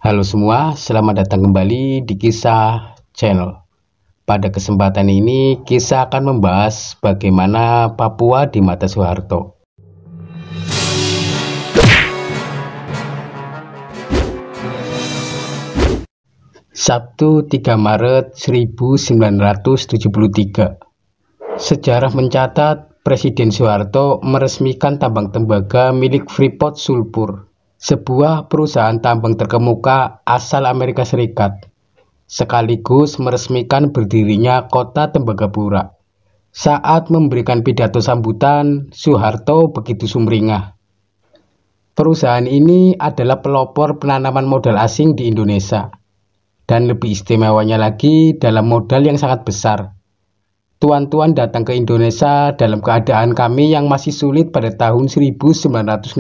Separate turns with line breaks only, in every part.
Halo semua, selamat datang kembali di Kisah Channel. Pada kesempatan ini, Kisah akan membahas bagaimana Papua di mata Soeharto. Sabtu 3 Maret 1973. Sejarah mencatat Presiden Soeharto meresmikan tambang tembaga milik Freeport Sulphur, sebuah perusahaan tambang terkemuka asal Amerika Serikat, sekaligus meresmikan berdirinya kota Tembagapura. Saat memberikan pidato sambutan, Soeharto begitu sumringah. Perusahaan ini adalah pelopor penanaman modal asing di Indonesia, dan lebih istimewanya lagi dalam modal yang sangat besar. Tuan-tuan datang ke Indonesia dalam keadaan kami yang masih sulit pada tahun 1966,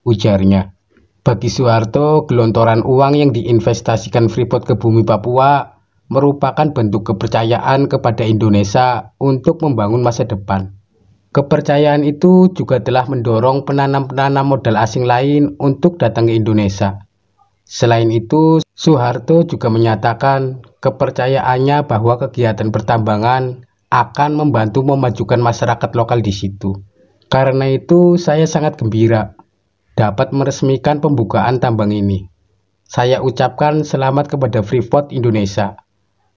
ujarnya. Bagi Soeharto, gelontoran uang yang diinvestasikan Freeport ke bumi Papua merupakan bentuk kepercayaan kepada Indonesia untuk membangun masa depan. Kepercayaan itu juga telah mendorong penanam-penanam modal asing lain untuk datang ke Indonesia. Selain itu, Soeharto juga menyatakan kepercayaannya bahwa kegiatan pertambangan akan membantu memajukan masyarakat lokal di situ. Karena itu, saya sangat gembira dapat meresmikan pembukaan tambang ini. Saya ucapkan selamat kepada Freeport Indonesia,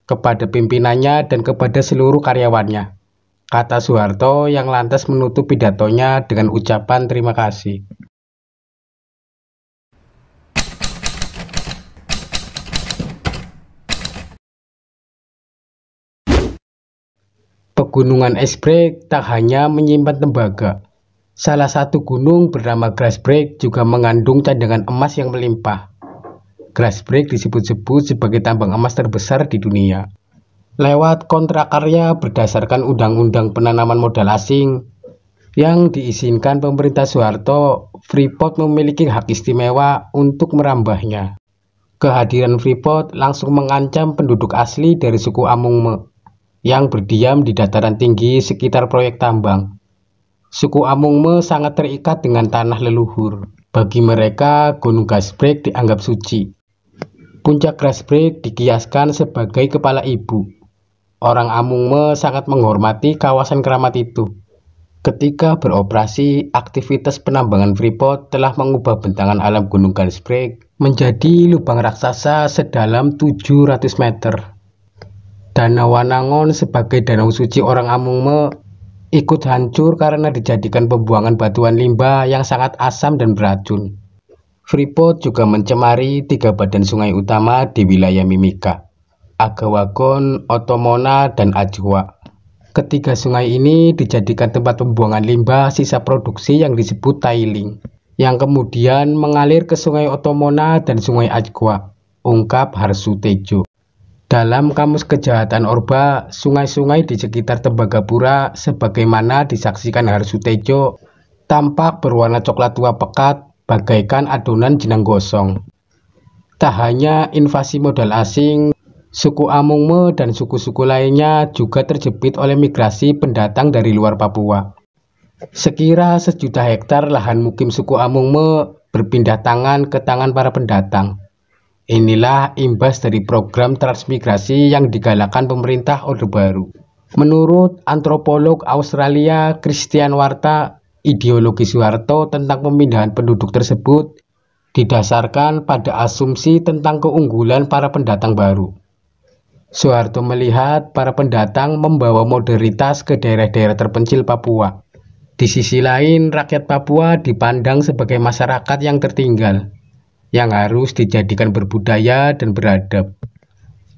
kepada pimpinannya dan kepada seluruh karyawannya, kata Soeharto yang lantas menutup pidatonya dengan ucapan terima kasih. Pegunungan Grasberg tak hanya menyimpan tembaga. Salah satu gunung bernama Grasberg juga mengandung cadangan emas yang melimpah. Grasberg disebut-sebut sebagai tambang emas terbesar di dunia. Lewat kontrak karya berdasarkan Undang-Undang Penanaman Modal Asing yang diizinkan pemerintah Soeharto, Freeport memiliki hak istimewa untuk merambahnya. Kehadiran Freeport langsung mengancam penduduk asli dari suku Amungme yang berdiam di dataran tinggi sekitar proyek tambang. Suku Amungme sangat terikat dengan tanah leluhur. Bagi mereka, Gunung Grasberg dianggap suci. Puncak Grasberg dikiaskan sebagai kepala ibu. Orang Amungme sangat menghormati kawasan keramat itu. Ketika beroperasi, aktivitas penambangan Freeport telah mengubah bentangan alam Gunung Grasberg menjadi lubang raksasa sedalam 700 meter. Danau Wanangon sebagai danau suci orang Amungme ikut hancur karena dijadikan pembuangan batuan limbah yang sangat asam dan beracun. Freeport juga mencemari 3 badan sungai utama di wilayah Mimika, Agawagon, Otomona, dan Ajwa. Ketiga sungai ini dijadikan tempat pembuangan limbah sisa produksi yang disebut tailing, yang kemudian mengalir ke sungai Otomona dan sungai Ajwa, ungkap Harsu Tejo. Dalam Kamus Kejahatan Orba, sungai-sungai di sekitar Tembagapura sebagaimana disaksikan Harsu Tejo tampak berwarna coklat tua pekat bagaikan adonan jenang gosong. Tak hanya invasi modal asing, suku Amungme dan suku-suku lainnya juga terjepit oleh migrasi pendatang dari luar Papua. Sekira 1 juta hektar lahan mukim suku Amungme berpindah tangan ke tangan para pendatang. Inilah imbas dari program transmigrasi yang digalakkan pemerintah Orde Baru. Menurut antropolog Australia Christian Warta, ideologi Soeharto tentang pemindahan penduduk tersebut didasarkan pada asumsi tentang keunggulan para pendatang baru. Soeharto melihat para pendatang membawa modernitas ke daerah-daerah terpencil Papua. Di sisi lain, rakyat Papua dipandang sebagai masyarakat yang tertinggal, yang harus dijadikan berbudaya dan beradab.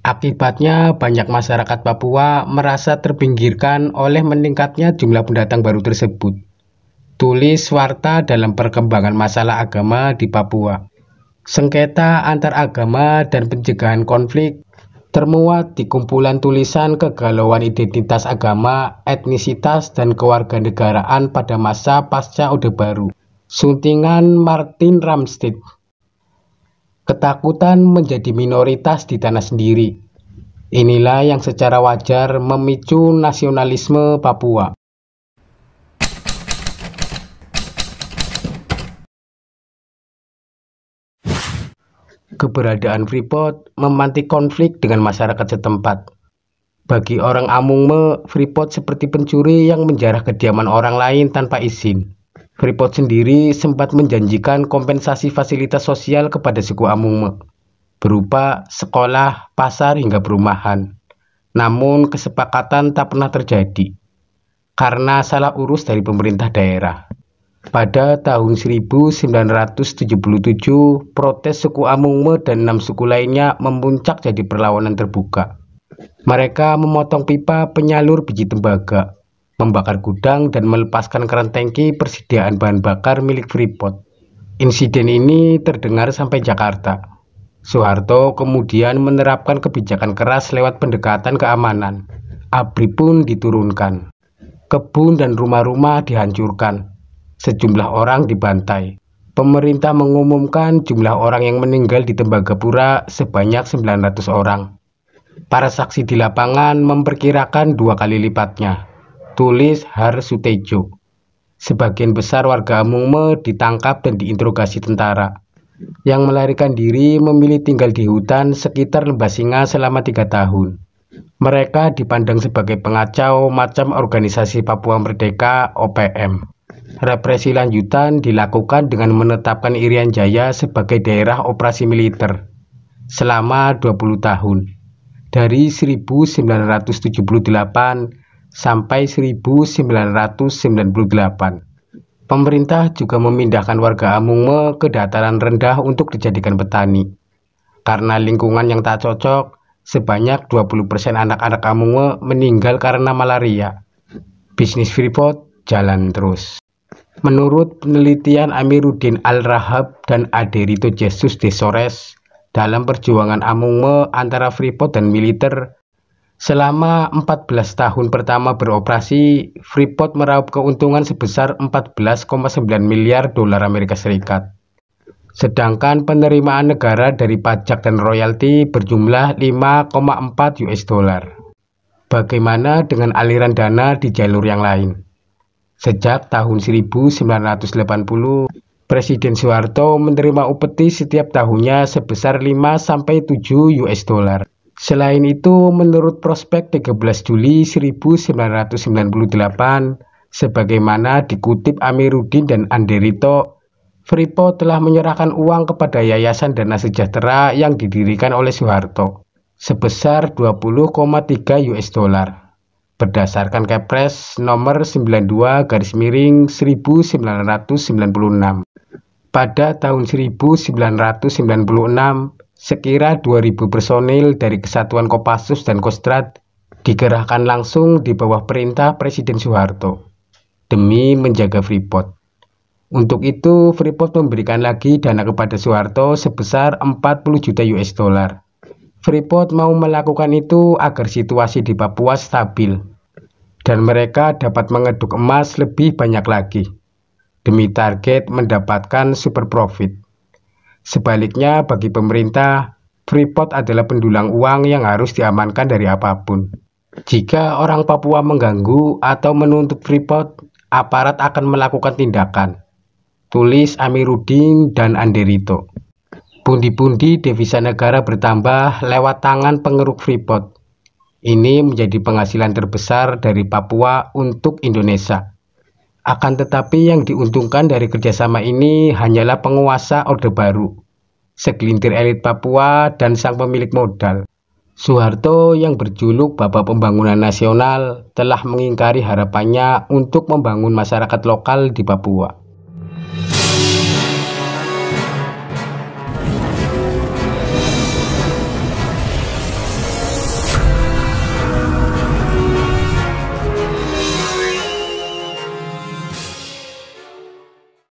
Akibatnya, banyak masyarakat Papua merasa terpinggirkan oleh meningkatnya jumlah pendatang baru tersebut. Tulis Warta dalam Perkembangan Masalah Agama di Papua. Sengketa antar agama dan pencegahan konflik termuat di kumpulan tulisan kegalauan identitas agama, etnisitas, dan kewarganegaraan pada masa pasca Orde Baru. Suntingan Martin Ramstedt. Ketakutan menjadi minoritas di tanah sendiri. Inilah yang secara wajar memicu nasionalisme Papua. Keberadaan Freeport memantik konflik dengan masyarakat setempat. Bagi orang Amungme, Freeport seperti pencuri yang menjarah kediaman orang lain tanpa izin. Freeport sendiri sempat menjanjikan kompensasi fasilitas sosial kepada suku Amungme, berupa sekolah, pasar, hingga perumahan. Namun kesepakatan tak pernah terjadi, karena salah urus dari pemerintah daerah. Pada tahun 1977, protes suku Amungme dan 6 suku lainnya memuncak jadi perlawanan terbuka. Mereka memotong pipa penyalur biji tembaga, membakar gudang, dan melepaskan keran tangki persediaan bahan bakar milik Freeport. Insiden ini terdengar sampai Jakarta. Soeharto kemudian menerapkan kebijakan keras lewat pendekatan keamanan. ABRI pun diturunkan. Kebun dan rumah-rumah dihancurkan. Sejumlah orang dibantai. Pemerintah mengumumkan jumlah orang yang meninggal di Tembagapura sebanyak 900 orang. Para saksi di lapangan memperkirakan 2 kali lipatnya. Tulis Har Sutejo. Sebagian besar warga Amungme ditangkap dan diinterogasi tentara. Yang melarikan diri memilih tinggal di hutan sekitar Lembah Singa selama 3 tahun. Mereka dipandang sebagai pengacau macam organisasi Papua Merdeka (OPM). Represi lanjutan dilakukan dengan menetapkan Irian Jaya sebagai daerah operasi militer selama 20 tahun, dari 1978 sampai 1998. Pemerintah juga memindahkan warga Amungme ke dataran rendah untuk dijadikan petani. Karena lingkungan yang tak cocok, sebanyak 20% anak-anak Amungme meninggal karena malaria. Bisnis Freeport jalan terus. Menurut penelitian Amiruddin Al-Rahab dan Aderito Jesus de Sores dalam perjuangan Amungme antara Freeport dan militer, selama 14 tahun pertama beroperasi, Freeport meraup keuntungan sebesar 14,9 miliar dolar Amerika Serikat. Sedangkan penerimaan negara dari pajak dan royalti berjumlah 5,4 US dollar. Bagaimana dengan aliran dana di jalur yang lain? Sejak tahun 1980, Presiden Soeharto menerima upeti setiap tahunnya sebesar 5-7 US dollar. Selain itu, menurut prospek 13 Juli 1998, sebagaimana dikutip Amiruddin dan Anderito, Freeport telah menyerahkan uang kepada Yayasan Dana Sejahtera yang didirikan oleh Soeharto sebesar 20,3 US dollar. Berdasarkan Kepres nomor 92/1996. Pada tahun 1996, sekira 2.000 personil dari Kesatuan Kopassus dan Kostrad dikerahkan langsung di bawah perintah Presiden Soeharto demi menjaga Freeport. Untuk itu, Freeport memberikan lagi dana kepada Soeharto sebesar 40 juta US dollar. Freeport mau melakukan itu agar situasi di Papua stabil dan mereka dapat mengeduk emas lebih banyak lagi, demi target mendapatkan super profit. Sebaliknya, bagi pemerintah, Freeport adalah pendulang uang yang harus diamankan dari apapun. Jika orang Papua mengganggu atau menuntut Freeport, aparat akan melakukan tindakan. Tulis Amiruddin dan Anderito. Pundi-pundi devisa negara bertambah lewat tangan pengeruk Freeport. Ini menjadi penghasilan terbesar dari Papua untuk Indonesia. Akan tetapi yang diuntungkan dari kerjasama ini hanyalah penguasa Orde Baru, segelintir elit Papua, dan sang pemilik modal. Soeharto yang berjuluk Bapak Pembangunan Nasional telah mengingkari harapannya untuk membangun masyarakat lokal di Papua.